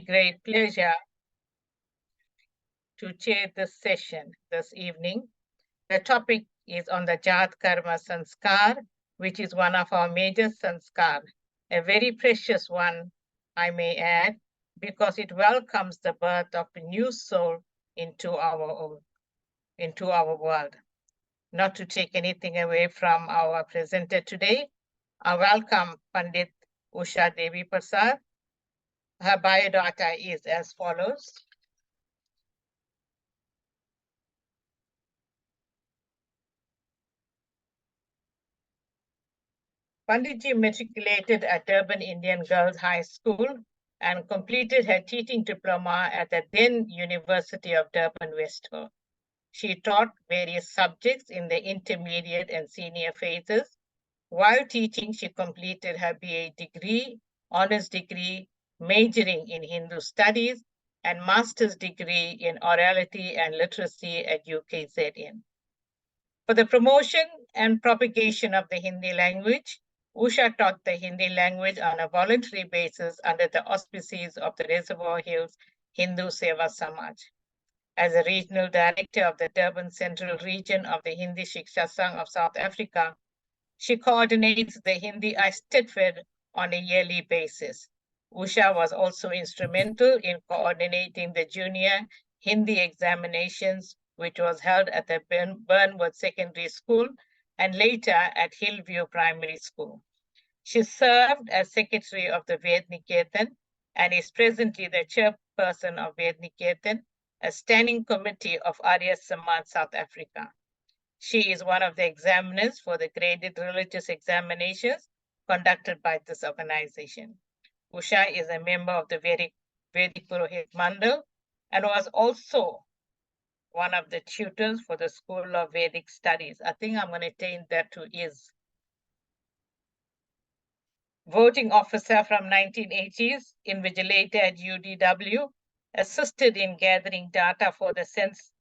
Great pleasure to chair this session this evening. The topic is on the Jaatkarma Sanskaar, which is one of our major Sanskaar, a very precious one, I may add, because it welcomes the birth of a new soul into our world. Not to take anything away from our presenter today, I welcome Pandit Usha Devi Prasad. Her biodata is as follows. Panditji matriculated at Durban Indian Girls High School and completed her teaching diploma at the then University of Durban West Hill. She taught various subjects in the intermediate and senior phases. While teaching, she completed her BA degree, honors degree, majoring in Hindu studies, and master's degree in orality and literacy at UKZN. For the promotion and propagation of the Hindi language, Usha taught the Hindi language on a voluntary basis under the auspices of the Reservoir Hills Hindu Seva Samaj. As a regional director of the Durban Central Region of the Hindi Shiksha Sangh of South Africa, she coordinates the Hindi Eisteddfed on a yearly basis. Usha was also instrumental in coordinating the junior Hindi examinations, which was held at the Burnwood Secondary School and later at Hillview Primary School. She served as secretary of the Ved Niketan and is presently the chairperson of Ved Niketan, a standing committee of Arya Samaj South Africa. She is one of the examiners for the graded religious examinations conducted by this organization. Usha is a member of the Vedic Purohit Mandal and was also one of the tutors for the School of Vedic Studies. I think I'm going to change that to is. Voting officer from 1980s, invigilator at UDW, assisted in gathering data for the census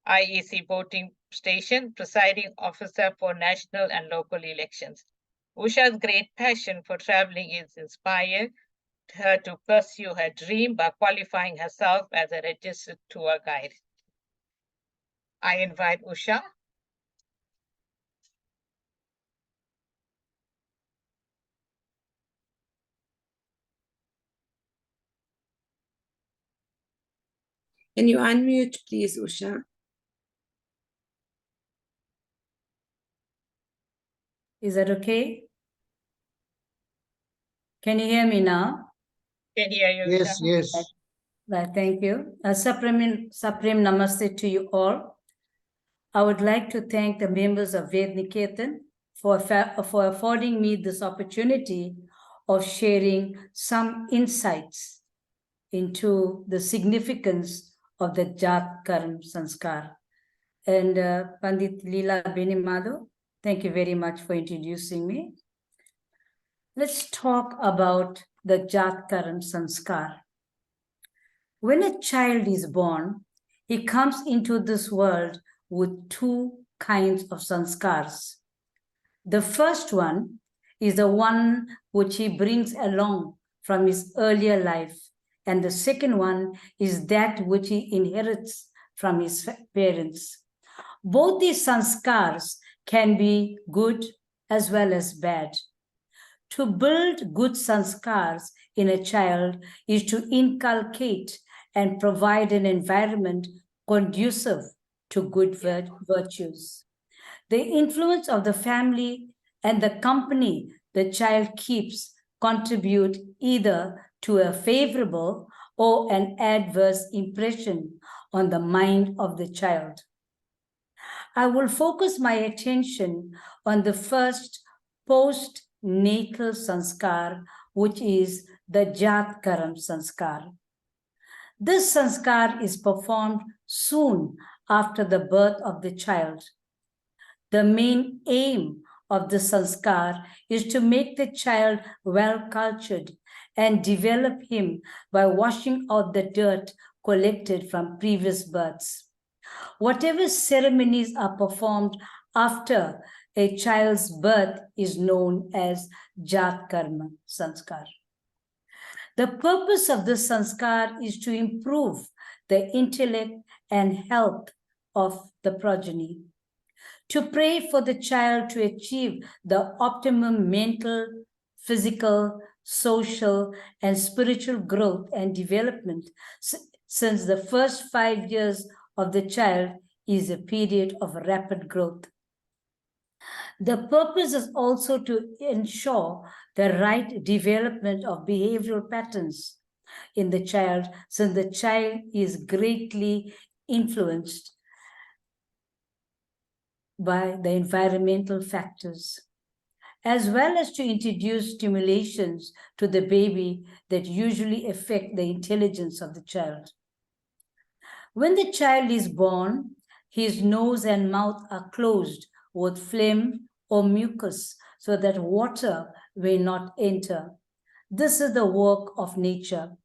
IEC voting station, presiding officer for national and local elections. Usha's great passion for traveling is inspired her to pursue her dream by qualifying herself as a registered tour guide. I invite Usha. Can you unmute, please, Usha? Is that okay? Can you hear me now? Can hear you, Yes, Usha. yes. Right, thank you. Supreme Namaste to you all. I would like to thank the members of Ved Niketan for affording me this opportunity of sharing some insights into the significance of the Jaatkarma Sanskaar. And Pandit Leela Benimado, thank you very much for introducing me. Let's talk about the Jaatkarma Sanskaar. When a child is born, he comes into this world with two kinds of sanskars. The first one is the one which he brings along from his earlier life, and the second one is that which he inherits from his parents. Both these sanskars can be good as well as bad. To build good sanskars in a child is to inculcate and provide an environment conducive to good virtues. The influence of the family and the company the child keeps contribute either to a favorable or an adverse impression on the mind of the child. I will focus my attention on the first post-natal sanskar, which is the Jaatkarma sanskar. This sanskar is performed soon after the birth of the child. The main aim of the sanskar is to make the child well-cultured and develop him by washing out the dirt collected from previous births. Whatever ceremonies are performed after a child's birth is known as Jaatkarma sanskar. The purpose of this sanskar is to improve the intellect and health of the progeny, to pray for the child to achieve the optimum mental, physical, social, and spiritual growth and development, since the first 5 years of the child is a period of rapid growth. The purpose is also to ensure the right development of behavioral patterns in the child, since the child is greatly influenced by the environmental factors, as well as to introduce stimulations to the baby that usually affect the intelligence of the child. When the child is born, his nose and mouth are closed with phlegm or mucus so that water will not enter. This is the work of nature.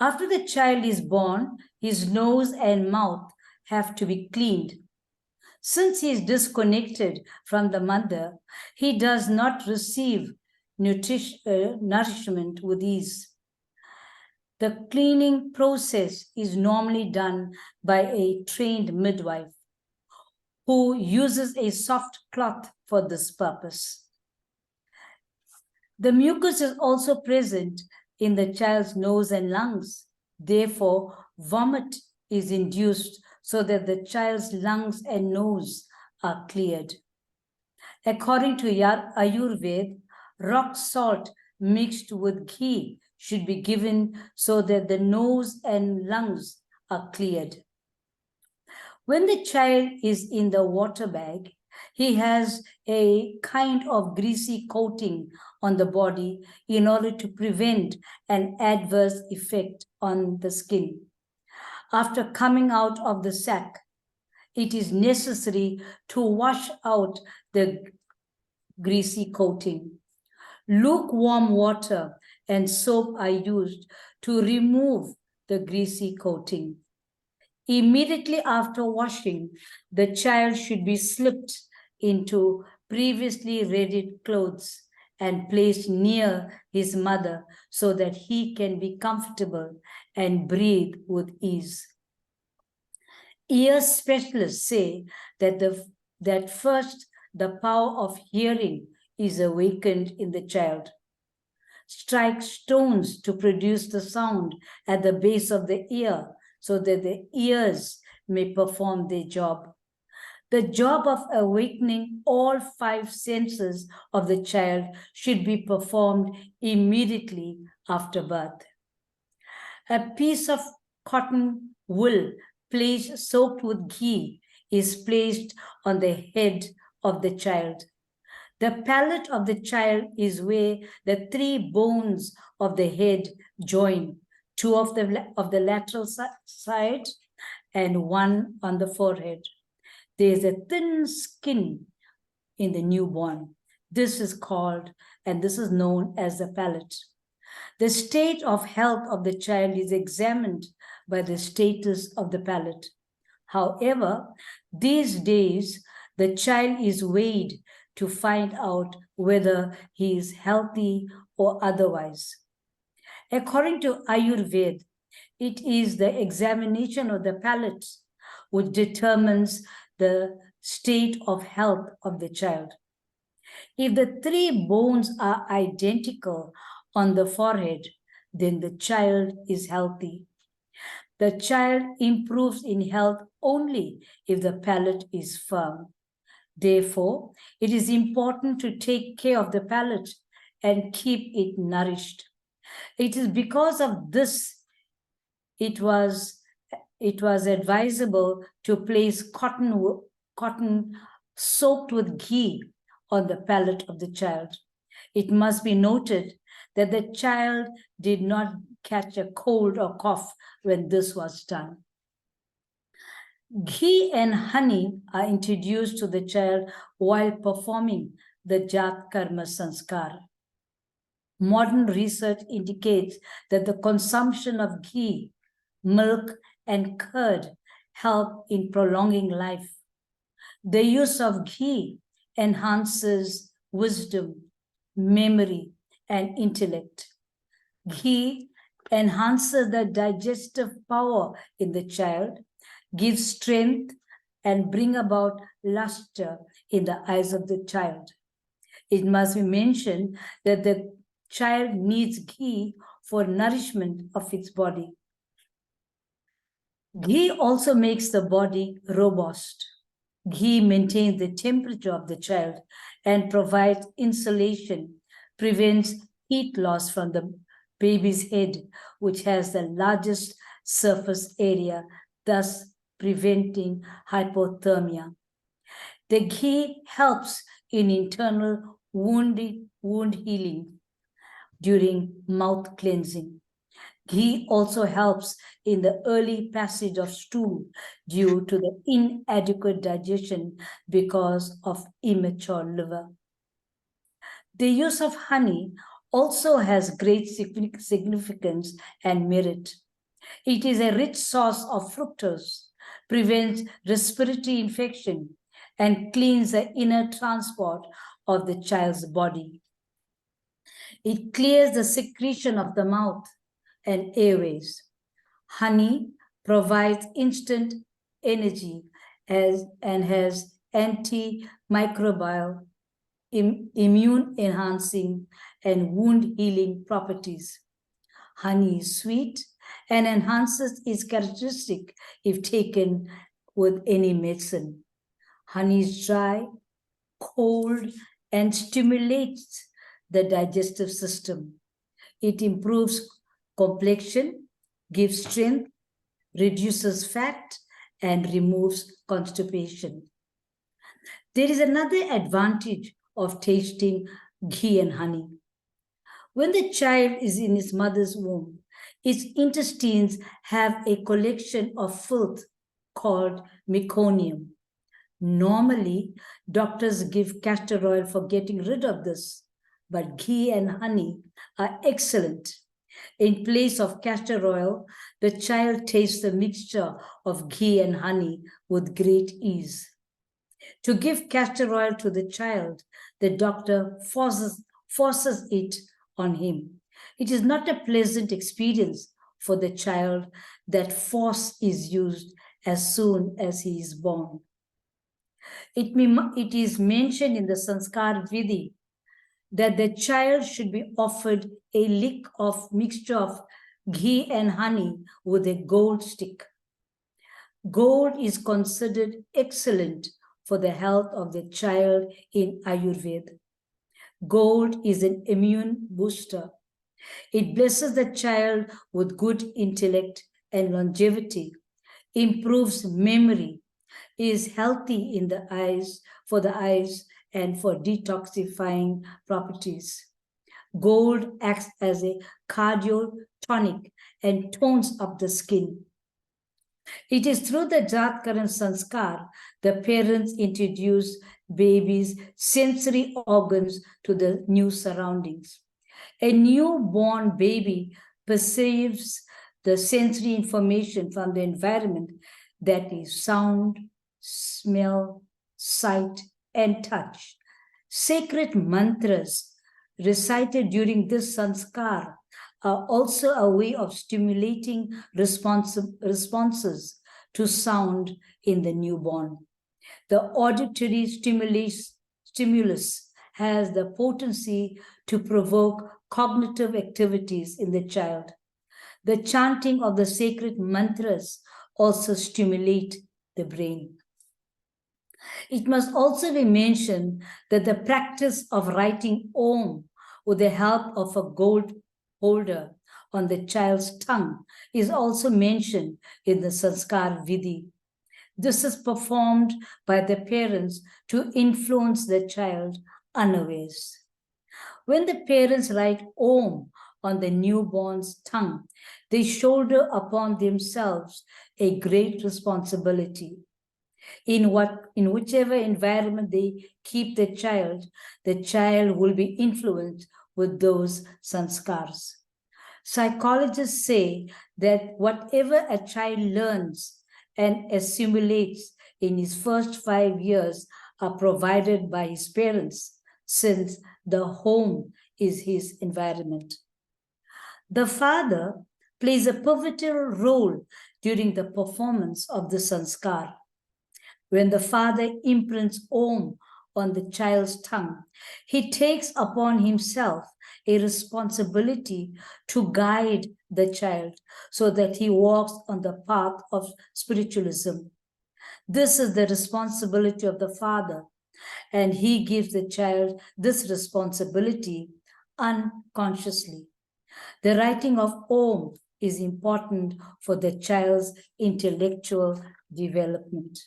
After the child is born, his nose and mouth have to be cleaned. Since he is disconnected from the mother, he does not receive nourishment with ease. The cleaning process is normally done by a trained midwife who uses a soft cloth for this purpose. The mucus is also present in the child's nose and lungs. Therefore, vomit is induced so that the child's lungs and nose are cleared. According to Ayurveda, rock salt mixed with ghee should be given so that the nose and lungs are cleared. When the child is in the water bag, he has a kind of greasy coating on the body in order to prevent an adverse effect on the skin. After coming out of the sack, it is necessary to wash out the greasy coating. Lukewarm water and soap are used to remove the greasy coating. Immediately after washing, the child should be slipped into previously readied clothes and placed near his mother so that he can be comfortable and breathe with ease. Ear specialists say that first the power of hearing is awakened in the child. Strike stones to produce the sound at the base of the ear so that the ears may perform their job. The job of awakening all 5 senses of the child should be performed immediately after birth. A piece of cotton wool soaked with ghee is placed on the head of the child. The palate of the child is where the 3 bones of the head join, 2 of the lateral side and 1 on the forehead. There is a thin skin in the newborn. This is called, and this is known as the palate. The state of health of the child is examined by the status of the palate. However, these days, the child is weighed to find out whether he is healthy or otherwise. According to Ayurveda, it is the examination of the palate which determines the state of health of the child. If the 3 bones are identical on the forehead, then the child is healthy. The child improves in health only if the palate is firm. Therefore, it is important to take care of the palate and keep it nourished. It is because of this it was advisable to place cotton soaked with ghee on the palate of the child. It must be noted that the child did not catch a cold or cough when this was done. Ghee and honey are introduced to the child while performing the Jaatkarma Sanskaar. Modern research indicates that the consumption of ghee, milk, and curd help in prolonging life. The use of ghee enhances wisdom, memory, and intellect. Ghee enhances the digestive power in the child, gives strength, and bring about luster in the eyes of the child. It must be mentioned that the child needs ghee for nourishment of its body. Ghee also makes the body robust. Ghee maintains the temperature of the child and provides insulation, prevents heat loss from the baby's head, which has the largest surface area, thus preventing hypothermia. The ghee helps in internal wound healing during mouth cleansing. Ghee also helps in the early passage of stool due to the inadequate digestion because of immature liver. The use of honey also has great significance and merit. It is a rich source of fructose, prevents respiratory infection, and cleans the inner transport of the child's body. It clears the secretion of the mouth and airways. Honey provides instant energy and has antimicrobial, immune enhancing, and wound healing properties. Honey is sweet and enhances its characteristic if taken with any medicine. Honey is dry, cold, and stimulates the digestive system. It improves complexion, gives strength, reduces fat, and removes constipation. There is another advantage of tasting ghee and honey. When the child is in his mother's womb, its intestines have a collection of filth called meconium. Normally, doctors give castor oil for getting rid of this, but ghee and honey are excellent. In place of castor oil, the child tastes the mixture of ghee and honey with great ease. To give castor oil to the child, the doctor forces it on him. It is not a pleasant experience for the child that force is used as soon as he is born. It is mentioned in the Sanskaar Vidhi that the child should be offered a lick of mixture of ghee and honey with a gold stick. Gold is considered excellent for the health of the child in Ayurveda. Gold is an immune booster. It blesses the child with good intellect and longevity, improves memory, is healthy in the eyes, for the eyes, and for detoxifying properties. Gold acts as a cardiotonic and tones up the skin. It is through the Jaatkarma Sanskaar the parents introduce babies' sensory organs to the new surroundings. A newborn baby perceives the sensory information from the environment, that is sound, smell, sight, and touch. Sacred mantras recited during this sanskar are also a way of stimulating responses to sound in the newborn. The auditory stimulus has the potency to provoke cognitive activities in the child. The chanting of the sacred mantras also stimulate the brain. It must also be mentioned that the practice of writing Om with the help of a gold holder on the child's tongue is also mentioned in the Sanskaar Vidhi. This is performed by the parents to influence the child unawares. When the parents write Om on the newborn's tongue, they shoulder upon themselves a great responsibility. In whichever environment they keep the child will be influenced with those sanskars. Psychologists say that whatever a child learns and assimilates in his first 5 years are provided by his parents, since the home is his environment. The father plays a pivotal role during the performance of the sanskar. When the father imprints Om on the child's tongue, he takes upon himself a responsibility to guide the child so that he walks on the path of spiritualism. This is the responsibility of the father, and he gives the child this responsibility unconsciously. The writing of Om is important for the child's intellectual development.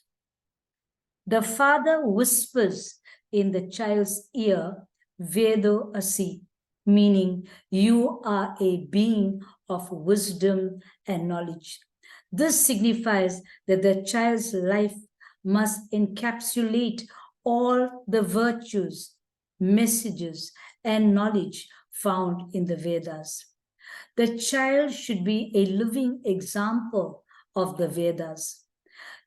The father whispers in the child's ear, Vedo Asi, meaning you are a being of wisdom and knowledge. This signifies that the child's life must encapsulate all the virtues, messages, and knowledge found in the Vedas. The child should be a living example of the Vedas.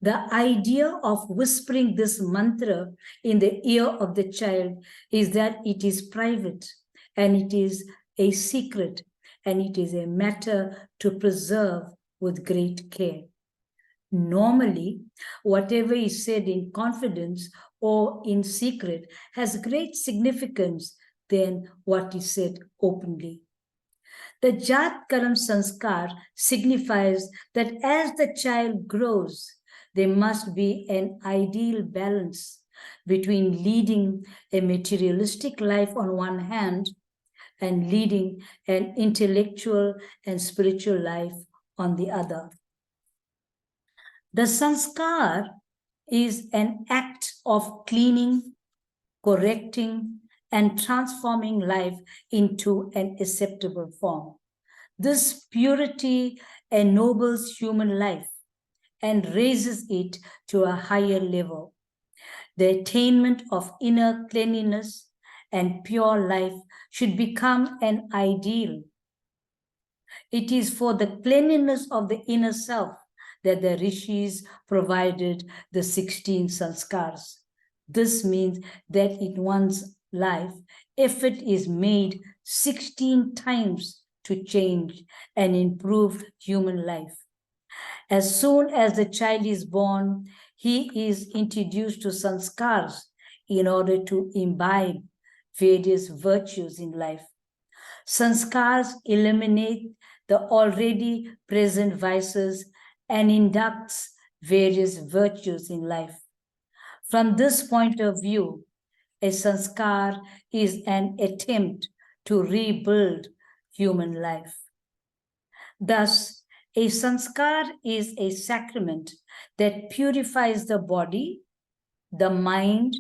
The idea of whispering this mantra in the ear of the child is that it is private and it is a secret and it is a matter to preserve with great care. Normally, whatever is said in confidence or in secret has great significance than what is said openly. The Jaatkarma Sanskaar signifies that as the child grows, there must be an ideal balance between leading a materialistic life on one hand and leading an intellectual and spiritual life on the other. The sanskar is an act of cleaning, correcting, and transforming life into an acceptable form. This purity ennobles human life and raises it to a higher level. The attainment of inner cleanliness and pure life should become an ideal. It is for the cleanliness of the inner self that the rishis provided the 16 sanskars. This means that in one's life, effort is made 16 times to change and improve human life. As soon as the child is born, he is introduced to sanskars in order to imbibe various virtues in life. Sanskars eliminate the already present vices and inducts various virtues in life. From this point of view, a sanskar is an attempt to rebuild human life. Thus, a sanskar is a sacrament that purifies the body, the mind,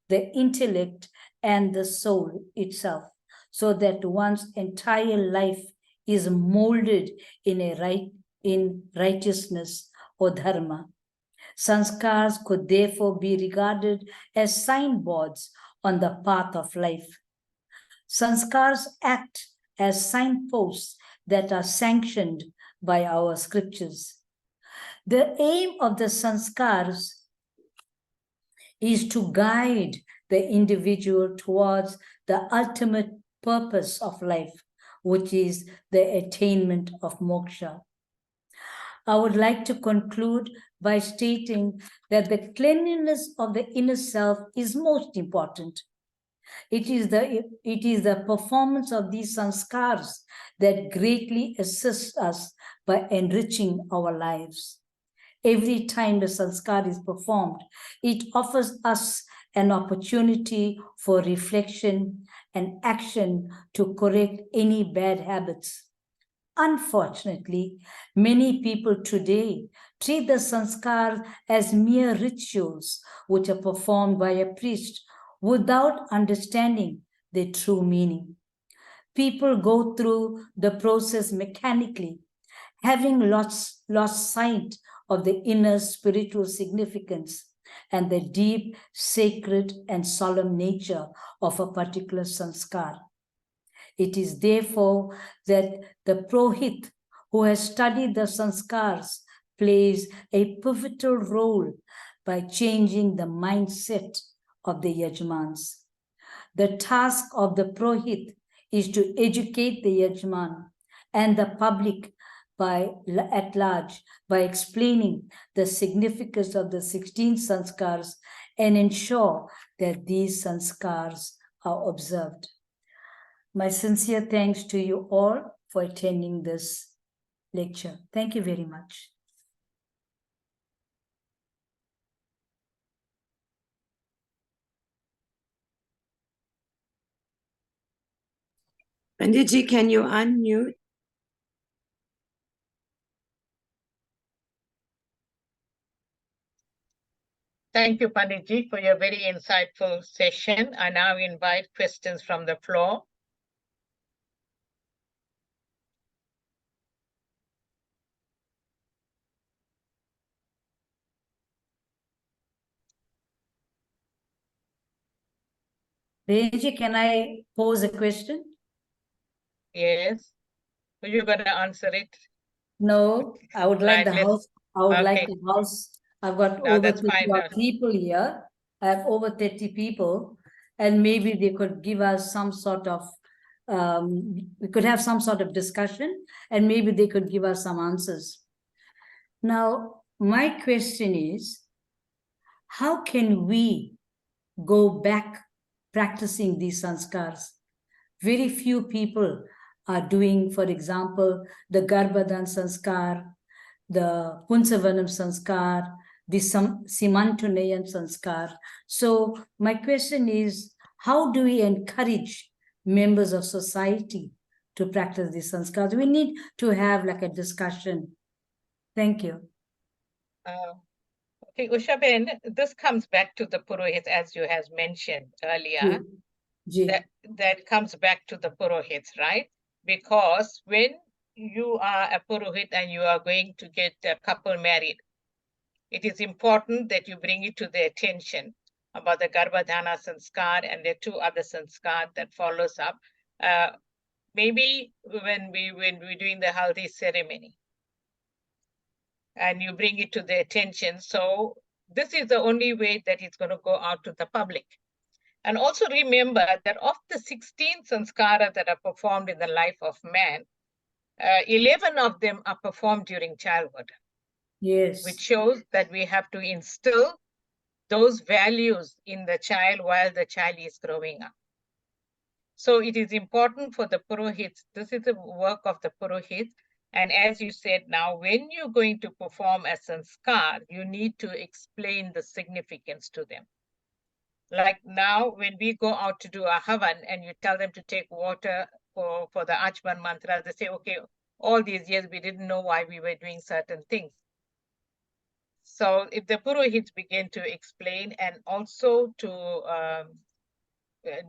the intellect, and the soul itself, so that one's entire life is molded in righteousness or dharma. Sanskars could therefore be regarded as signboards on the path of life. Sanskars act as signposts that are sanctioned by our scriptures. The aim of the sanskars is to guide the individual towards the ultimate purpose of life, which is the attainment of moksha. I would like to conclude by stating that the cleanliness of the inner self is most important. It is the performance of these sanskars that greatly assists us by enriching our lives. Every time the sanskar is performed, it offers us an opportunity for reflection and action to correct any bad habits. Unfortunately, many people today treat the sanskar as mere rituals which are performed by a priest without understanding their true meaning. People go through the process mechanically, having lost sight of the inner spiritual significance and the deep, sacred, and solemn nature of a particular sanskar. It is therefore that the Purohit, who has studied the sanskars, plays a pivotal role by changing the mindset of the Yajmans. The task of the Purohit is to educate the Yajman and the public at large by explaining the significance of the 16 sanskars and ensure that these sanskars are observed. My sincere thanks to you all for attending this lecture. Thank you very much. Panditji, can you unmute? Thank you, Panditji, for your very insightful session. I now invite questions from the floor. Benji, can I pose a question? Yes. Are you going to answer it? No, I would like Right, the house. I would like okay. the house. I've got No, over that's 30 fine. odd people here. I have over 30 people, and maybe they could give us some sort of, we could have some sort of discussion, and maybe they could give us some answers. Now, my question is, how can we go back practicing these sanskars? Very few people are doing, for example, the Garbhadan sanskar, the Punsavanam sanskar, the Simantunayan sanskar. So my question is, how do we encourage members of society to practice these sanskars? We need to have like a discussion. Thank you. Okay, Ushaben, this comes back to the Purohits, as you has mentioned earlier. That comes back to the Purohits, right? Because when you are a Purohit and you are going to get a couple married, it is important that you bring it to their attention about the Garbhadhana sanskar and the two other sanskar that follows up. Maybe when we're doing the haldi ceremony, and you bring it to their attention. So this is the only way that it's going to go out to the public. And also remember that of the 16 sanskara that are performed in the life of man, 11 of them are performed during childhood. Yes. Which shows that we have to instill those values in the child while the child is growing up. So it is important for the Purohits. This is the work of the Purohits. And as you said now, when you're going to perform a sanskar, you need to explain the significance to them. Like now, when we go out to do a havan and you tell them to take water for the Achman mantra, they say, okay, all these years we didn't know why we were doing certain things. So if the Purohits begin to explain, and also to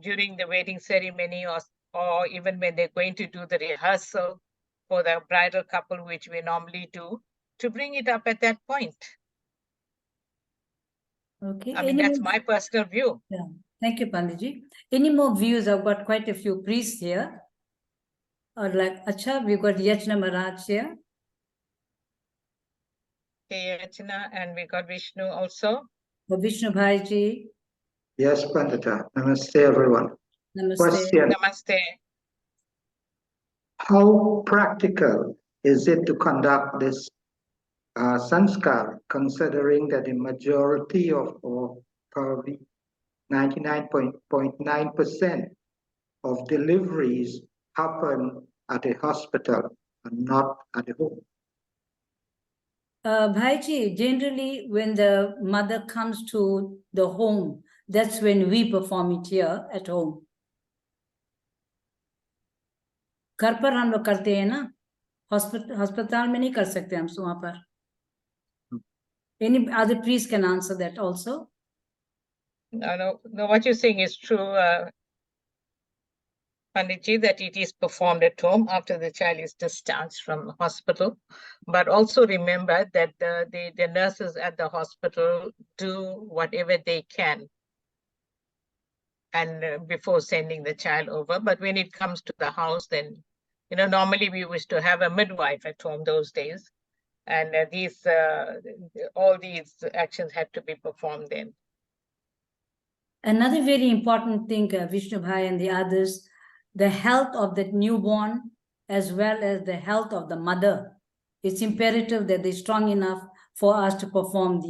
during the wedding ceremony, or even when they're going to do the rehearsal for the bridal couple, which we normally do, to bring it up at that point. Okay. I mean, that's my personal view. Yeah. Thank you, Panditji. Any more views? I've got quite a few priests here. Or like, Acha, we've got Yachna Maharaj here. Okay, Yachna, and we got Vishnu also. Vishnu Bhaiji. Yes, Pandita. Namaste, everyone. Namaste. Question. Namaste. How practical is it to conduct this sanskar, considering that the majority of, or probably 99.9% of deliveries happen at a hospital and not at a home? Bhaiji, generally when the mother comes to the home, that's when we perform it here at home. घर पर हम लोग करते हैं ना, hospital में नहीं कर सकते हम वहाँ पर. Any other priest can answer that also. No, what you're saying is true, Panditji, that it is performed at home after the child is discharged from the hospital. But also remember that the nurses at the hospital do whatever they can and before sending the child over. But when it comes to the house, then, you know, normally we used to have a midwife at home those days. And all these actions had to be performed then. Another very important thing, Vishnu Bhai and the others, the health of the newborn as well as the health of the mother. It's imperative that they're strong enough for us to perform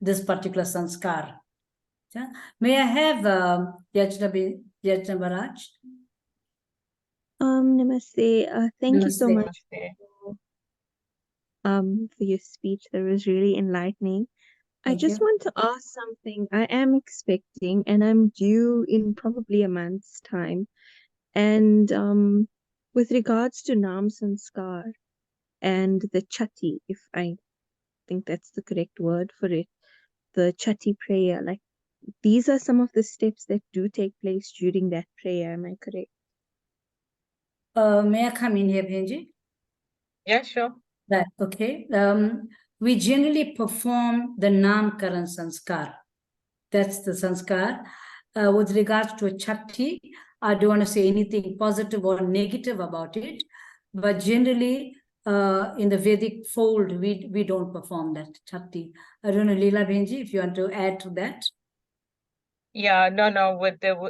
this particular sanskar. Yeah. May I have Yajna Baraj? Namaste. Thank you so Namaste. much for your speech. That was really enlightening. I Thank just you. want to ask something. I am expecting, and I'm due in probably a month's time. And with regards to Nam Sanskar and the Chatti, if I think that's the correct word for it, the Chatti prayer, like these are some of the steps that do take place during that prayer. Am I correct? May I come in here, Benji? Yeah, sure. Right, okay. We generally perform the Namkaran Sanskar. That's the Sanskar. With regards to a Chatti, I don't want to say anything positive or negative about it, but generally in the Vedic fold, we don't perform that Chatti. I don't know, Leela Benji, if you want to add to that. Yeah, no.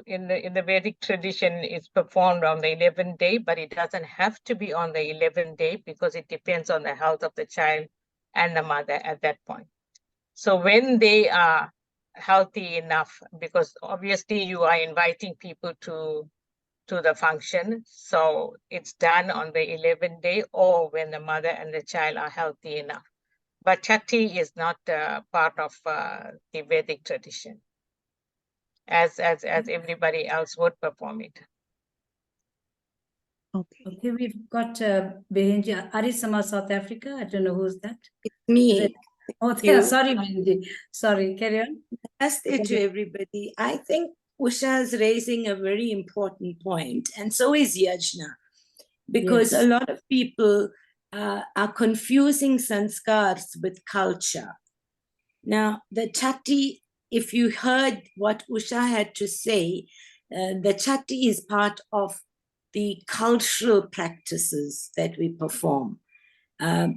In the Vedic tradition, it's performed on the 11th day, but it doesn't have to be on the 11th day because it depends on the health of the child and the mother at that point. So when they are healthy enough, because obviously you are inviting people to the function, so it's done on the 11th day or when the mother and the child are healthy enough. But Chatti is not part of the Vedic tradition, as everybody else would perform it. Okay. Okay, we've got Benji Arisama, South Africa. I don't know who's that. It's me. Is it? Oh, you. sorry, Benji. Sorry, carry on. Namaste to everybody. I think Usha is raising a very important point, and so is Yajna, because Yes. a lot of people are confusing sanskars with culture. Now, the Chatti, if you heard what Usha had to say, the Chatti is part of the cultural practices that we perform.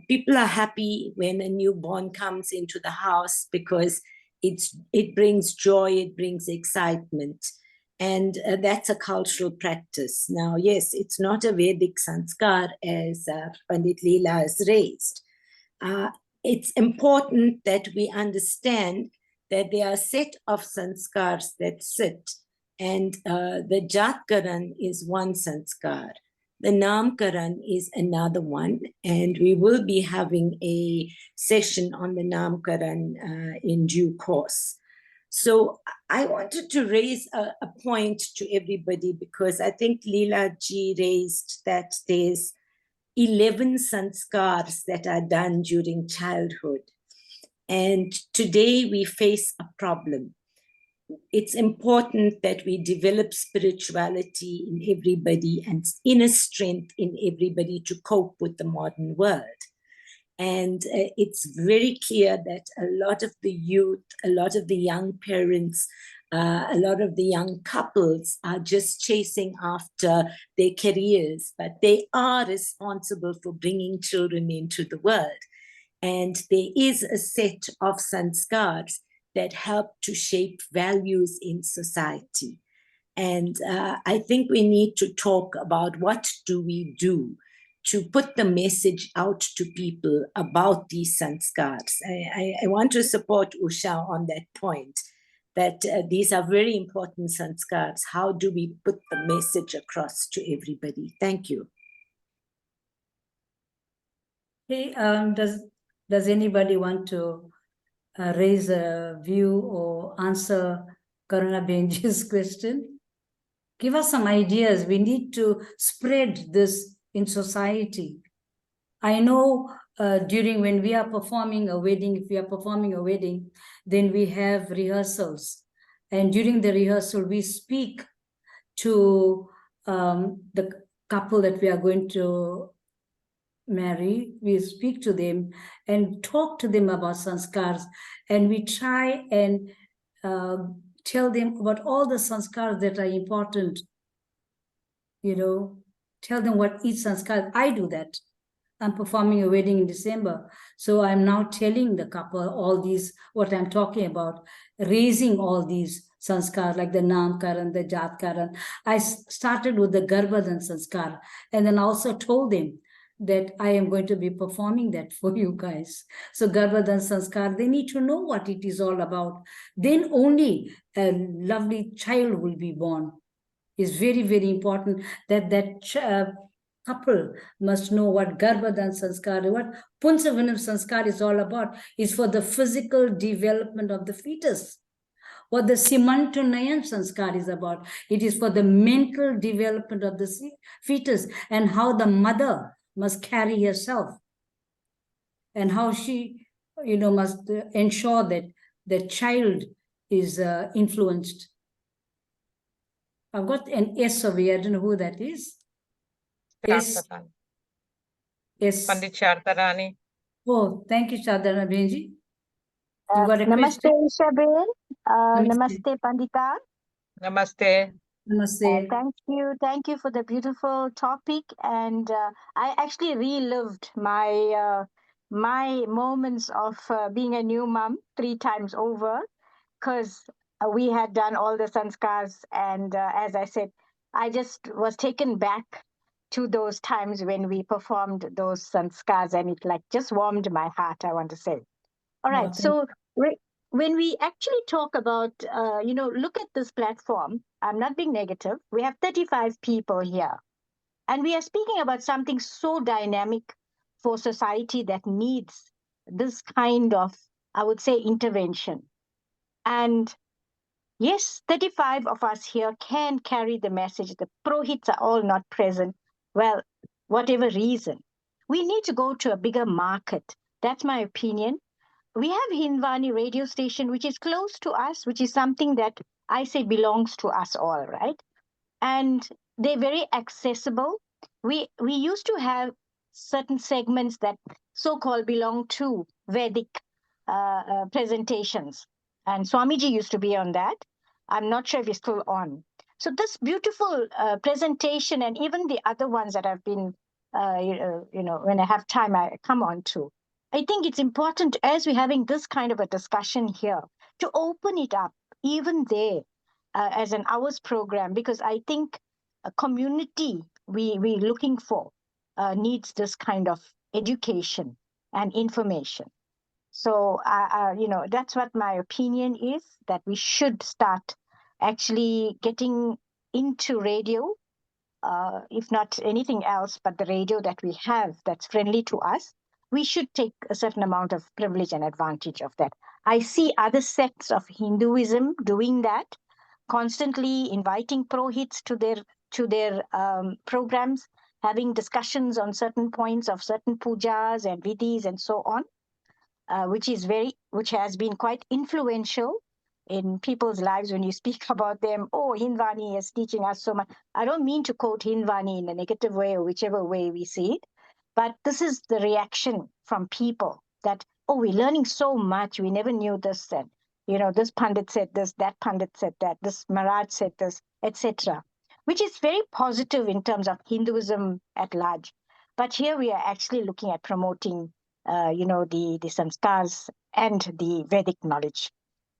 People are happy when a newborn comes into the house because it brings joy, it brings excitement. And that's a cultural practice. Now, yes, it's not a Vedic sanskar as Pandit Leela has raised. It's important that we understand that there are a set of sanskars that sit, and the Jaatkarma is one sanskar. The Namkaran is another one, and we will be having a session on the Namkaran in due course. So I wanted to raise a point to everybody because I think Leela ji raised that there's 11 sanskars that are done during childhood. And today we face a problem. It's important that we develop spirituality in everybody and inner strength in everybody to cope with the modern world. And it's very clear that a lot of the youth, a lot of the young parents, a lot of the young couples are just chasing after their careers, but they are responsible for bringing children into the world. And there is a set of sanskars that help to shape values in society. And I think we need to talk about what do we do to put the message out to people about these sanskars. I want to support Usha on that point, that these are very important sanskars. How do we put the message across to everybody? Thank you. Hey, does anybody want to raise a view or answer Karuna Benji's question? Give us some ideas. We need to spread this in society. I know during when we are performing a wedding, if we are performing a wedding, then we have rehearsals. And during the rehearsal, we speak to the couple that we are going to marry. We speak to them and talk to them about sanskars. And we try and tell them about all the sanskars that are important. You know, tell them what each sanskar. I do that. I'm performing a wedding in December. So I'm now telling the couple all these, what I'm talking about, raising all these sanskar, like the Namkaran, the Jaatkarma. I started with the Garbhadan sanskar, and then also told them that I am going to be performing that for you guys. So Garbhadan sanskar, they need to know what it is all about. Then only a lovely child will be born. It's very, very important that couple must know what Garbhadan sanskar, what Punsavanam sanskar is all about. Is for the physical development of the fetus. What the Simantanayan sanskar is about. It is for the mental development of the fetus and how the mother must carry herself and how she, must ensure that the child is influenced. I've got an S over here. I don't know who that is. S. Shardharani. S. Pandit Shardharani. Oh, thank you, Shardharani Benji. You got a Namaste, question? Ishabel. Namaste. Namaste, Pandita. Namaste. Namaste. Thank you for the beautiful topic. And I actually relived my my moments of being a new mom 3 times over, because we had done all the sanskars. And as I said, I just was taken back to those times when we performed those sanskars, and it like just warmed my heart, I want to say. All right. So when we actually talk about, look at this platform, I'm not being negative. We have 35 people here. And we are speaking about something so dynamic for society that needs this kind of, I would say, intervention. And yes, 35 of us here can carry the message. The Prohits are all not present. Well, whatever reason. We need to go to a bigger market. That's my opinion. We have Hindwani radio station, which is close to us, which is something that I say belongs to us all, right? And they're very accessible. We used to have certain segments that so-called belong to Vedic presentations. And Swamiji used to be on that. I'm not sure if he's still on. So this beautiful presentation, and even the other ones that I've been, when I have time, I come on to. I think it's important, as we're having this kind of a discussion here, to open it up even there as an hours program, because I think a community we're looking for needs this kind of education and information. So, that's what my opinion is, that we should start actually getting into radio, if not anything else, but the radio that we have that's friendly to us. We should take a certain amount of privilege and advantage of that. I see other sects of Hinduism doing that, constantly inviting Prohits to their programs, having discussions on certain points of certain pujas and vidhis and so on, which has been quite influential in people's lives. When you speak about them, oh, Hindwani is teaching us so much. I don't mean to quote Hindwani in a negative way or whichever way we see it, but this is the reaction from people that, oh, we're learning so much. We never knew this. And, this Pandit said this, that Pandit said that, this Maharaj said this, etc., which is very positive in terms of Hinduism at large. But here we are actually looking at promoting the sanskars and the Vedic knowledge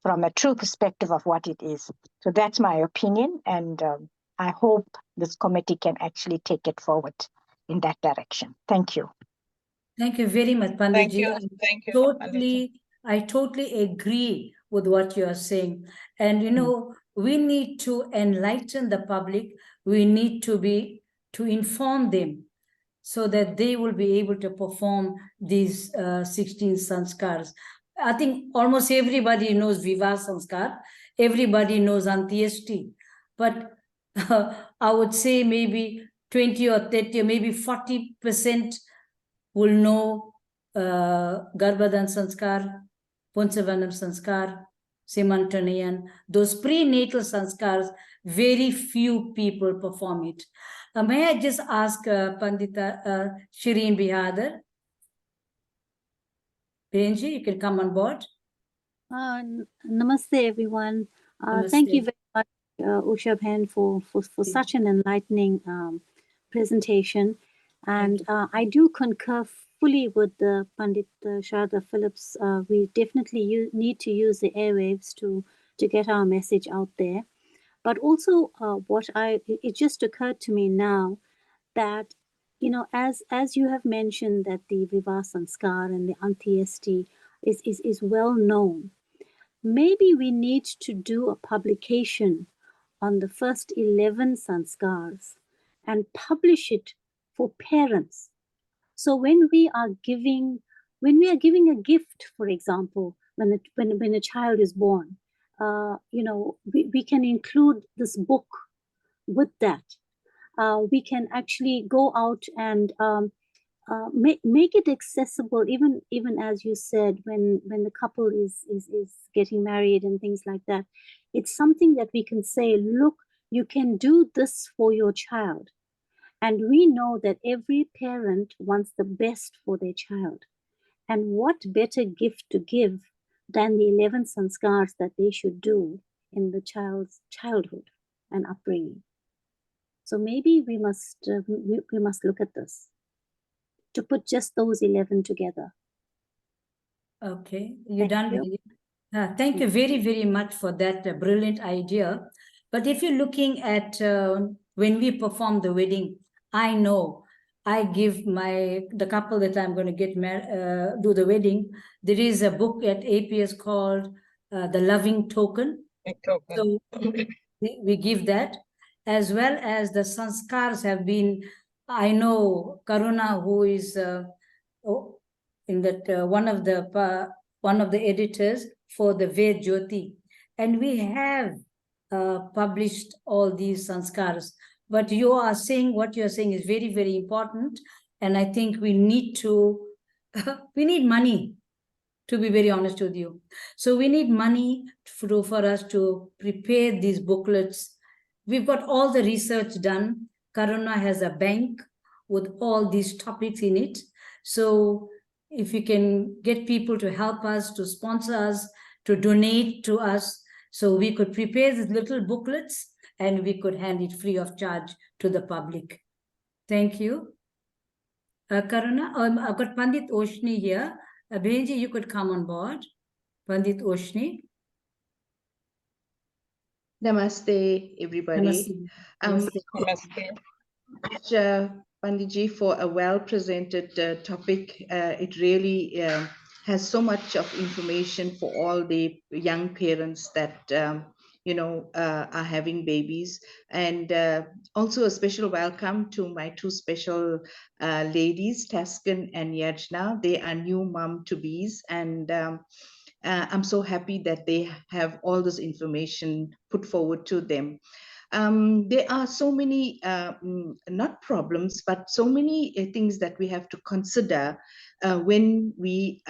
from a true perspective of what it is. So that's my opinion, and I hope this committee can actually take it forward in that direction. Thank you. Thank you very much, Panditji. Thank you. I totally agree with what you are saying. And, we need to enlighten the public. We need to inform them so that they will be able to perform these 16 sanskars. I think almost everybody knows Vivaha Sanskar. Everybody knows Antyeshti. But I would say maybe 20 or 30 or maybe 40% will know Garbhadan Sanskar, Punsavanam Sanskar, Simantanayan. Those prenatal sanskars, very few people perform it. May I just ask Pandita Shireen Bihadar? Benji, you can come on board. Namaste, everyone. Namaste. Thank you very much, Usha Bhen, for such an enlightening presentation. And I do concur fully with the Pandit Sharda Phillips. We definitely need to use the airwaves to get our message out there. But also, it just occurred to me now that, you know, as you have mentioned that the Vivah Sanskar and the Antyesti is well known, maybe we need to do a publication on the first 11 sanskars and publish it for parents. So when we are giving a gift, for example, when a child is born, you know, we can include this book with that. We can actually go out and make it accessible, even as you said, when the couple is getting married and things like that. It's something that we can say, look, you can do this for your child. And we know that every parent wants the best for their child. And what better gift to give than the 11 sanskars that they should do in the child's childhood and upbringing. So maybe we must look at this, to put just those 11 together. Okay, you're done with it. Thank you very, very much for that brilliant idea. But if you're looking at when we perform the wedding, I know I give the couple that I'm going to get do the wedding. There is a book at APS called The Loving Token. So we give that, as well as the sanskars have been. I know Karuna, who is in that one of the editors for the Ved Jyoti, and we have published all these sanskars. But you are saying, what you're saying is very, very important, and I think we need to we need money, to be very honest with you. So we need money for us to prepare these booklets. We've got all the research done. Karuna has a bank with all these topics in it. So if you can get people to help us, to sponsor us, to donate to us, so we could prepare these little booklets and we could hand it free of charge to the public. Thank you. Karuna, I've got Pandit Oshni here. Benji, you could come on board. Pandit Oshni. Namaste, everybody. Namaste. Namaste. Panditji, for a well-presented topic. It really has so much of information for all the young parents that are having babies. And also a special welcome to my two special ladies, Taskin and Yajna. They are new mom-to-bees, and I'm so happy that they have all this information put forward to them. There are so many, not problems, but so many things that we have to consider when we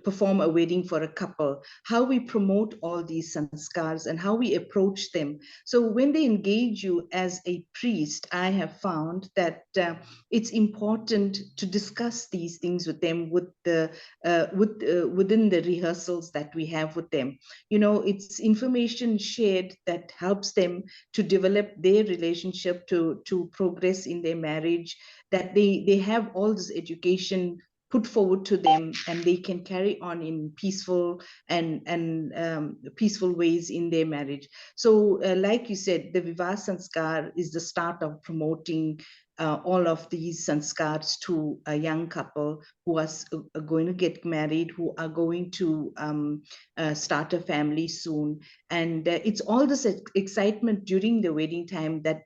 perform a wedding for a couple, how we promote all these sanskars and how we approach them. So when they engage you as a priest, I have found that it's important to discuss these things with them within the rehearsals that we have with them. You know, it's information shared that helps them to develop their relationship, to progress in their marriage, that they have all this education put forward to them, and they can carry on in peaceful and peaceful ways in their marriage. So like you said, the Vivah Sanskar is the start of promoting all of these sanskars to a young couple who are going to get married, who are going to start a family soon. And it's all this excitement during the wedding time that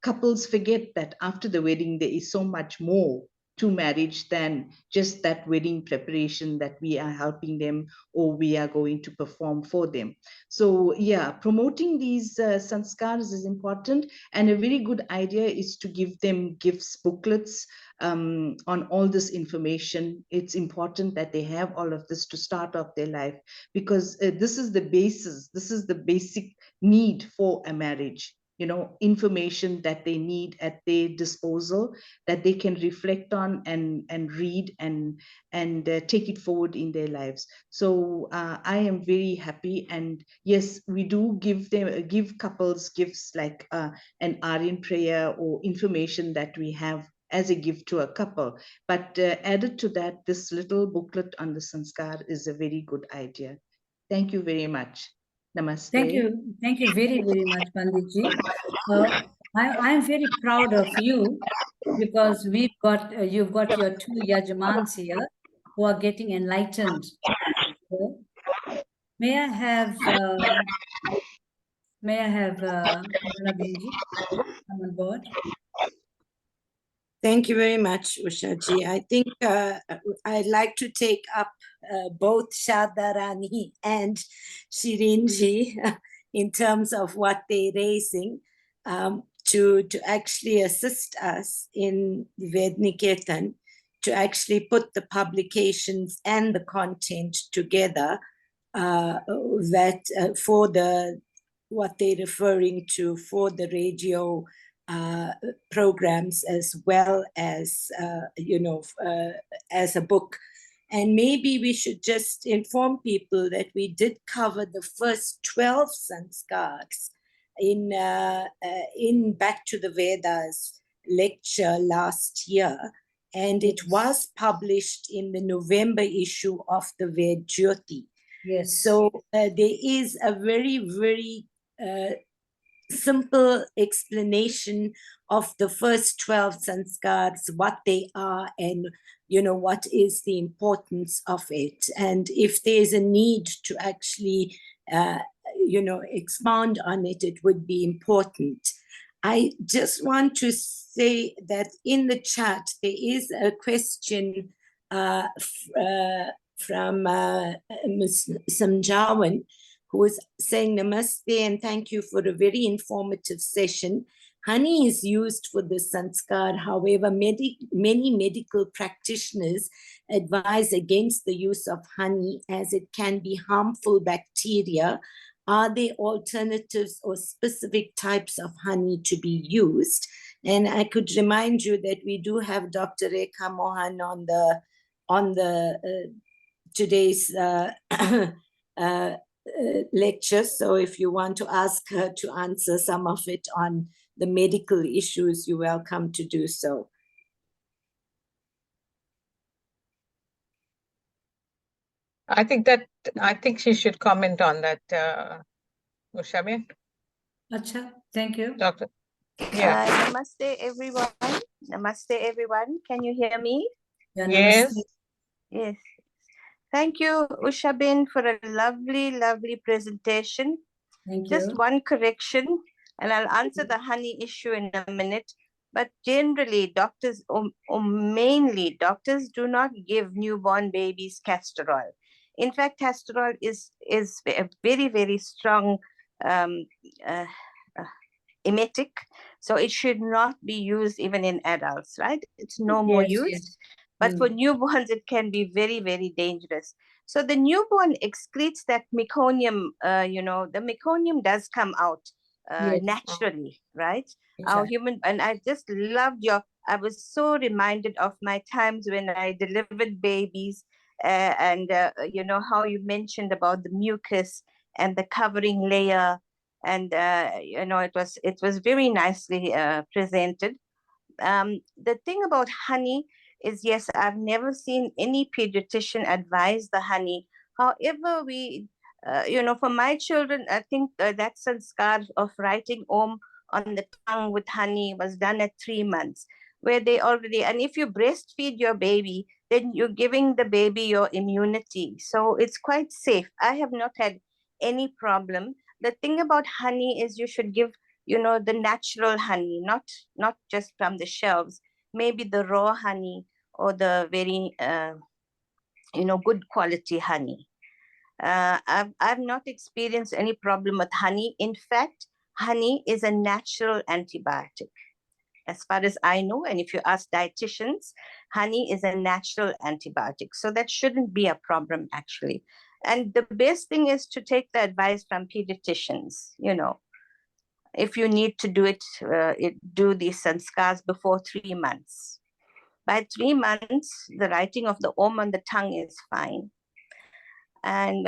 couples forget that after the wedding, there is so much more to marriage than just that wedding preparation that we are helping them or we are going to perform for them. So yeah, promoting these sanskars is important, and a very good idea is to give them gifts, booklets on all this information. It's important that they have all of this to start off their life, because this is the basis, this is the basic need for a marriage. You know, information that they need at their disposal, that they can reflect on and read and take it forward in their lives. So I am very happy. And yes, we do give couples gifts like an Aryan prayer or information that we have as a gift to a couple. But added to that, this little booklet on the Sanskaar is a very good idea. Thank you very much. Namaste. Thank you. Thank you very, very much, Panditji. I'm very proud of you because you've got your two Yajamans here who are getting enlightened. So, may I have Vandana Benji come on board? Thank you very much, Ushaji. I think I'd like to take up both Shadharani and Shirinji in terms of what they're raising to actually assist us in Vedniketan, to actually put the publications and the content together that for what they're referring to for the radio programs, as well as as a book. And maybe we should just inform people that we did cover the first 12 sanskars in Back to the Vedas lecture last year, and it was published in the November issue of the Ved Jyoti. Yes. So there is a very, very simple explanation of the first 12 sanskars, what they are, and what is the importance of it. And if there's a need to actually expound on it, it would be important. I just want to say that in the chat there is a question from Ms. Samjawan, who is saying namaste and thank you for a very informative session. Honey is used for the sanskar. However, many medical practitioners advise against the use of honey as it can be harmful bacteria. Are there alternatives or specific types of honey to be used? And I could remind you that we do have Dr. Rekha Mohan on the today's lecture. So if you want to ask her to answer some of it on the medical issues, you're welcome to do so. I think she should comment on that, Ushabi. Acha, thank you. Doctor. Yeah. Namaste, everyone. Namaste, everyone. Can you hear me? Yeah, Yes. namaste. Yes. Thank you, Ushabin, for a lovely, lovely presentation. Thank Just you. one correction, and I'll answer the honey issue in a minute. But generally, doctors, or mainly doctors, do not give newborn babies castor oil. In fact, castor oil is a very, very strong emetic, so it should not be used even in adults, right? It's no more Yes, used. yes. But for newborns, it can be very, very dangerous. So the newborn excretes that meconium, the meconium does come out Yes. naturally, right? Yes, Our right. human, and I just loved I was so reminded of my times when I delivered babies and how you mentioned about the mucus and the covering layer. And, it was very nicely presented. The thing about honey is, yes, I've never seen any pediatrician advise the honey. However, for my children, I think that sanskar of writing Om on the tongue with honey was done at 3 months, where they already, and if you breastfeed your baby, then you're giving the baby your immunity. So it's quite safe. I have not had any problem. The thing about honey is you should give the natural honey, not just from the shelves, maybe the raw honey or the very, good quality honey. I've not experienced any problem with honey. In fact, honey is a natural antibiotic, as far as I know. And if you ask dietitians, honey is a natural antibiotic. So that shouldn't be a problem, actually. And the best thing is to take the advice from pediatricians, if you need to do it, do these sanskars before 3 months. By 3 months, the writing of the Om on the tongue is fine. And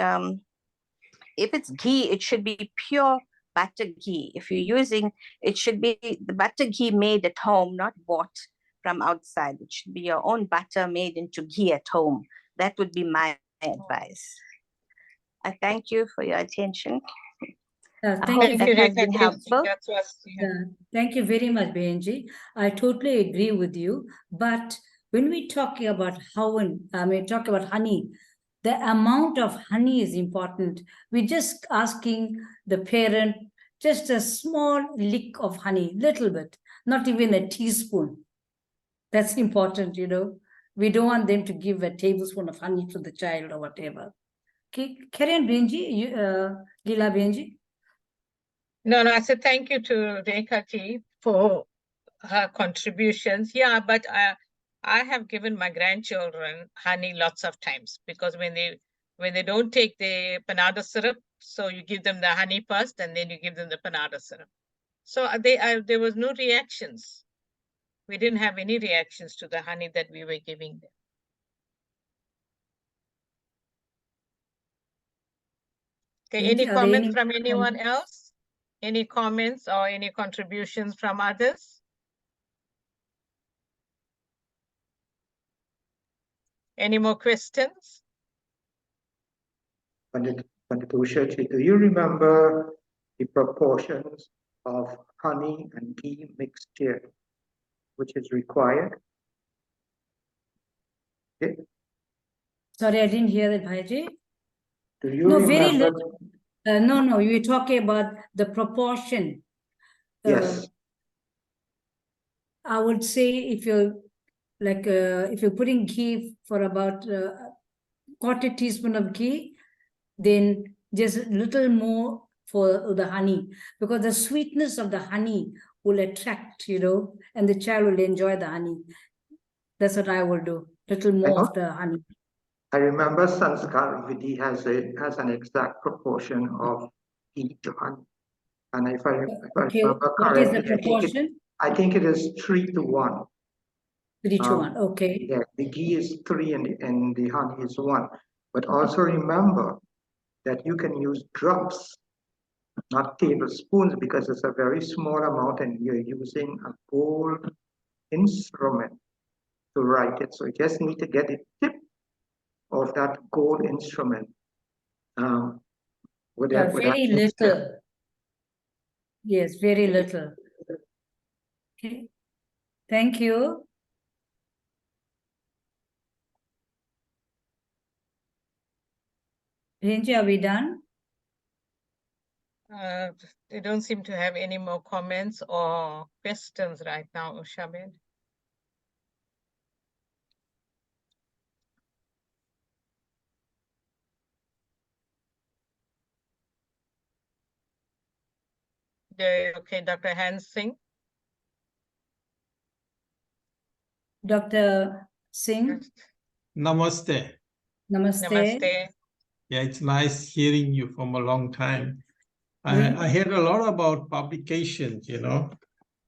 if it's ghee, it should be pure butter ghee. If you're using, it should be the butter ghee made at home, not bought from outside. It should be your own butter made into ghee at home. That would be my advice. I thank you for your attention. I Thank hope you. that has been Rekha. helpful. That was, yeah. Thank you very much, Benji. I totally agree with you. But when we talk about talk about honey, the amount of honey is important. We're just asking the parent just a small lick of honey, little bit, not even a teaspoon. That's important, you know. We don't want them to give a tablespoon of honey to the child or whatever. Okay, carry on, Benji. Leela Benji. No, I said thank you to Rekha ji for her contributions. Yeah, but I have given my grandchildren honey lots of times, because when they don't take the panada syrup, so you give them the honey first and then you give them the panada syrup. So there was no reactions. We didn't have any reactions to the honey that we were giving them. Okay, any Benji, are there comments any from anyone comments? else? Any comments or any contributions from others? Any more questions? Pandit Ushaji, do you remember the proportions of honey and ghee mixture which is required? Okay. Sorry, I didn't hear that, Bhaiji. Do you No, very remember? little. No, you were talking about the proportion. Yes. I would say if you're putting ghee for about quarter teaspoon of ghee, then just a little more for the honey, because the sweetness of the honey will attract, you know, and the child will enjoy the honey. That's what I will do. Little more of the honey. I remember Sanskaar Vidhi has an exact proportion of ghee to honey. And if I Okay, remember what is the correctly, proportion? I think it is 3-to-1. 3-to-1, okay. Yeah, the ghee is 3 and the honey is 1. But also remember that you can use drops, not tablespoons, because it's a very small amount and you're using a gold instrument to write it. So you just need to get the tip of that gold instrument with that Very mixture. little. Yes, very little. Okay. Thank you. Benji, are we done? They don't seem to have any more comments or questions right now, Ushabed. Okay, Dr. Hansing. Dr. Singh. Namaste. Namaste. Namaste. Yeah, it's nice hearing you from a long time. Yeah. I heard a lot about publications, you know.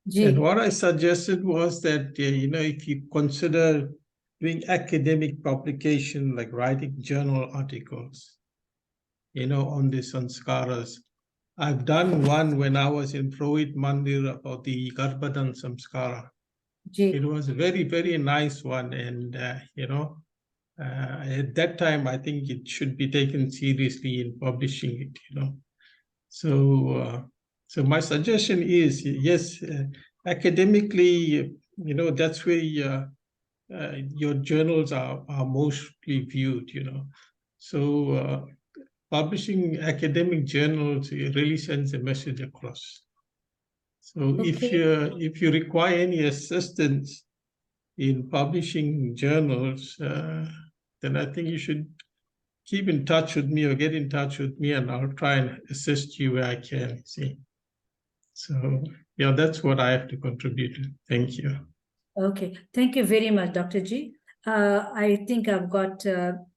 Gee. And what I suggested was that, you know, if you consider doing academic publication, like writing journal articles, you know, on the Sanskaras. I've done one when I was in Purohit Mandir about the Garbhadan Samskara. Gee. It was a very, very nice one. And, you know, at that time, I think it should be taken seriously in publishing it, you know. So my suggestion is, yes, academically, you know, that's where your journals are mostly viewed, you know. So publishing academic journals, it really sends a message across. So Okay. if you require any assistance in publishing journals, then I think you should keep in touch with me or get in touch with me, and I'll try and assist you where I can, see. So, yeah, that's what I have to contribute. Thank you. Okay. Thank you very much, Dr. G. I think I've got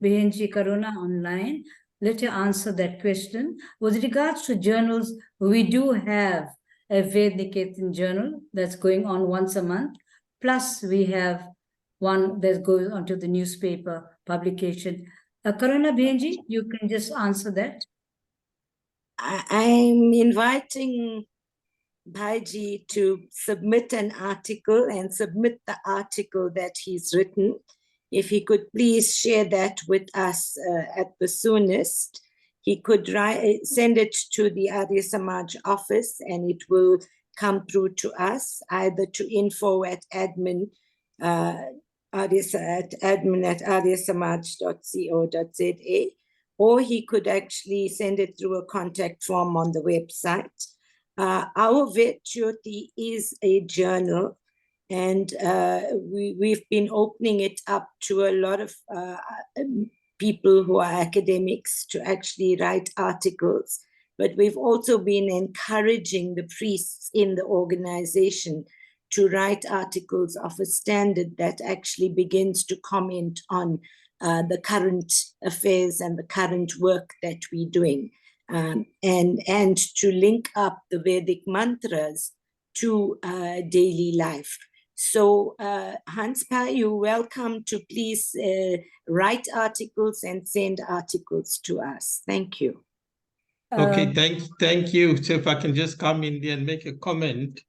Behenji Karuna online. Let her answer that question. With regards to journals, we do have a Vedniketan journal that's going on once a month. Plus, we have one that goes onto the newspaper publication. Karuna Behenji, you can just answer that. I'm inviting Bhaiji to submit an article and submit the article that he's written. If he could please share that with us at the soonest, he could send it to the Arya Samaj office and it will come through to us, either to info@admin admin@aryasamaj.co.za, or he could actually send it through a contact form on the website. Our Vet Jyoti is a journal, and we've been opening it up to a lot of people who are academics to actually write articles. But we've also been encouraging the priests in the organization to write articles of a standard that actually begins to comment on the current affairs and the current work that we're doing, and to link up the Vedic mantras to daily life. So Hanspa, you're welcome to please write articles and send articles to us. Thank you. Okay, thank you. So if I can just come in there and make a comment.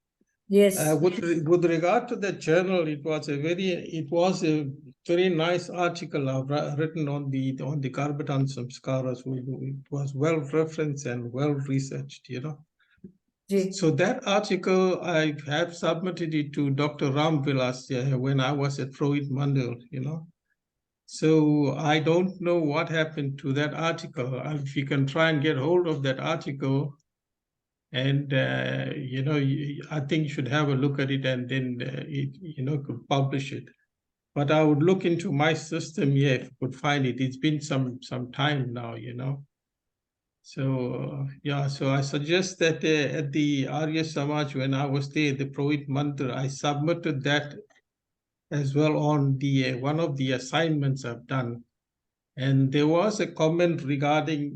Yes. With regard to the journal, it was a very nice article I've written on the Garbatan Samskaras. It was well referenced and well researched, you know. So that article, I have submitted it to Dr. Ram Vilas when I was at Freud Mandal, you know. So I don't know what happened to that article. If you can try and get hold of that article, and you know, I think you should have a look at it and then could publish it. But I would look into my system here if I could find it. It's been some time now, you know. So yeah, so I suggest that at the Arya Samaj, when I was there, the Purohit Mantra, I submitted that as well on the one of the assignments I've done. And there was a comment regarding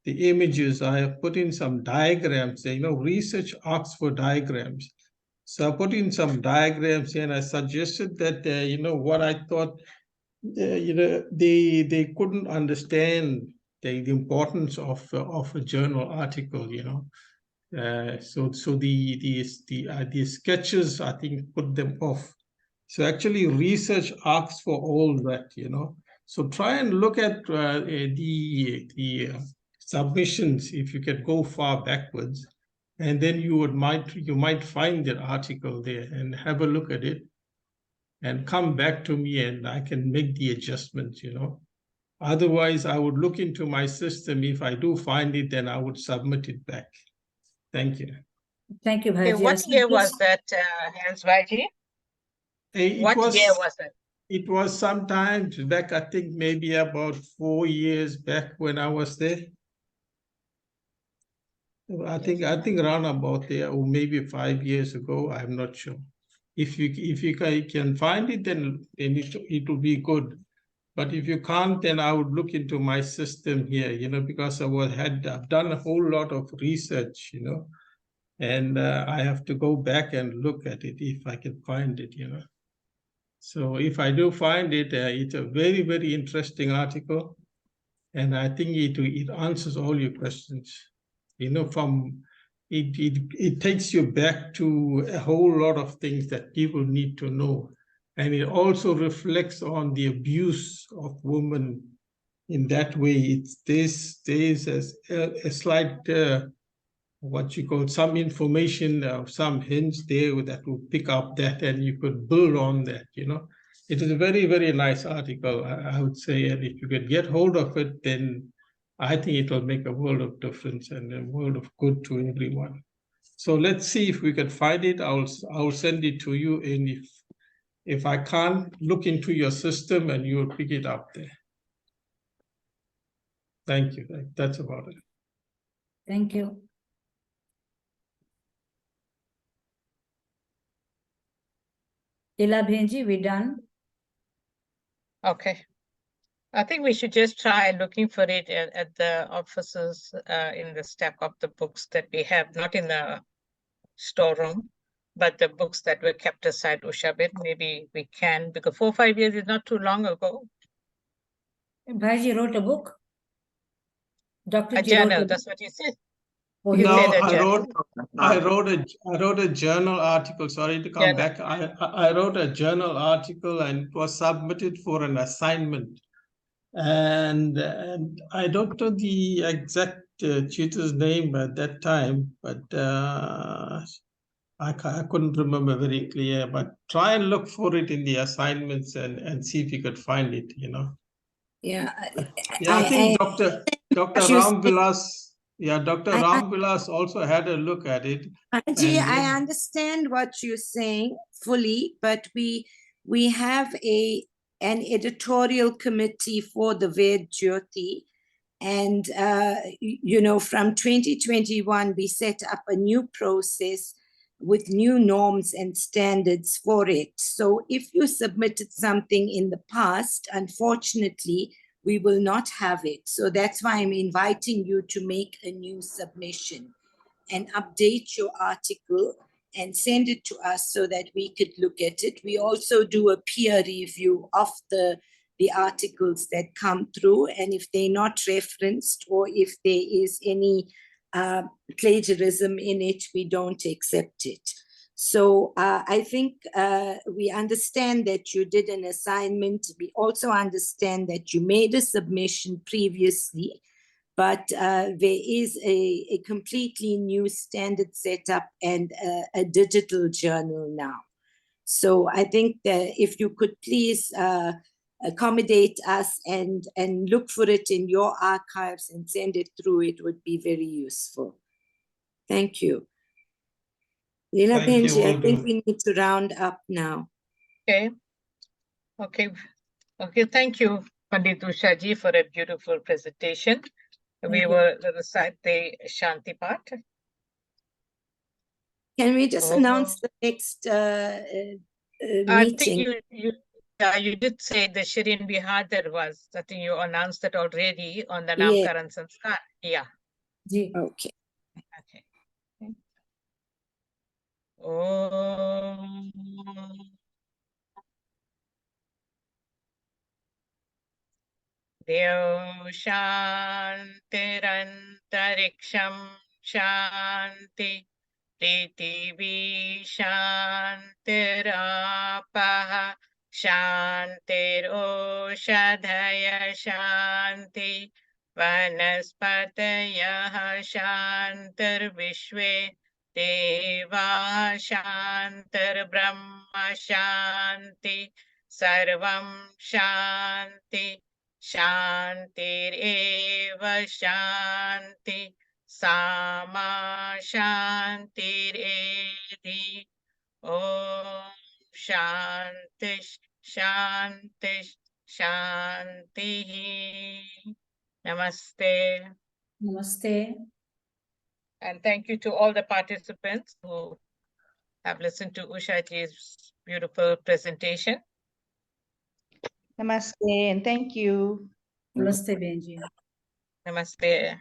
the images. I have put in some diagrams. You know, research asks for diagrams. So I put in some diagrams and I suggested that what I thought they couldn't understand the importance of a journal article, you know. So the sketches, I think, put them off. So actually research asks for all that, you know. So try and look at the submissions, if you can go far backwards, and then you might find that article there and have a look at it and come back to me and I can make the adjustments, you know. Otherwise, I would look into my system. If I do find it, then I would submit it back. Thank you. Thank you, Bhaji. Okay, what year was that, Hans Bhaji? What year was that? It was sometime back, I think maybe about 4 years back when I was there. I think around about there, or maybe 5 years ago. I'm not sure. If you can find it, then it will be good. But if you can't, then I would look into my system here, you know, because I've done a whole lot of research, you know, and I have to go back and look at it if I can find it, you know. So if I do find it, it's a very, very interesting article, and I think it answers all your questions. You know, it takes you back to a whole lot of things that people need to know, and it also reflects on the abuse of women. In that way, there's a slight what you call some information, some hints there that will pick up that, and you could build on that, you know. It is a very, very nice article, I would say, and if you could get hold of it, then I think it will make a world of difference and a world of good to everyone. So let's see if we can find it. I'll send it to you, and if I can't, look into your system and you'll pick it up there. Thank you. That's about it. Thank you. Ila Bhenji, we done? Okay. I think we should just try looking for it at the offices in the stack of the books that we have, not in the storeroom, but the books that were kept aside, Ushabet. Maybe we can, because 4 or 5 years is not too long ago. Bhaji wrote a book. Dr. A Ji wrote journal, a that's what you said. Oh, You he No, say wrote the I journal. wrote a journal article. Sorry to come Journal. back. I wrote a journal article and it was submitted for an assignment. And I don't know the exact tutor's name at that time, but I couldn't remember very clear. But try and look for it in the assignments and see if you could find it. Yeah, Yeah, I think Dr. what you Ram say. Vilas. Yeah, Dr. Ram Vilas also had a look at it. Anji, And I understand what you're saying fully, but we have an editorial committee for the Ved Jyoti, and from 2021 we set up a new process with new norms and standards for it. So if you submitted something in the past, unfortunately, we will not have it. So that's why I'm inviting you to make a new submission and update your article and send it to us so that we could look at it. We also do a peer review of the articles that come through, and if they're not referenced or if there is any plagiarism in it, we don't accept it. So I think we understand that you did an assignment. We also understand that you made a submission previously, but there is a completely new standard setup and a digital journal now. So I think that if you could please accommodate us and look for it in your archives and send it through, it would be very useful. Thank you. Leela Thank you, Benji, I will think do. we need to round up now. Okay. Okay. Thank you, Pandit Ushaji, for a beautiful presentation. We you. will recite the Shanti part. Can we just announce the next I think meeting? you did say the Shirin Bihar there was. I think you announced that already on the Yeah. Namkaran Sanskaar. Yeah. Okay. Okay. Om Deo Shantirantariksham Shanti Prithvi Shantirapaha Shantiroshadhaya Shanti Vanaspatayah Shantirvishwe Deva Shantirbrahma Shanti Sarvam Shanti Shantireva Shanti Sama Shantiredi Om Shanti Shanti Shanti. Namaste. Namaste. And thank you to all the participants who have listened to Ushaji's beautiful presentation. Namaste and thank you. Namaste, Benji. Namaste.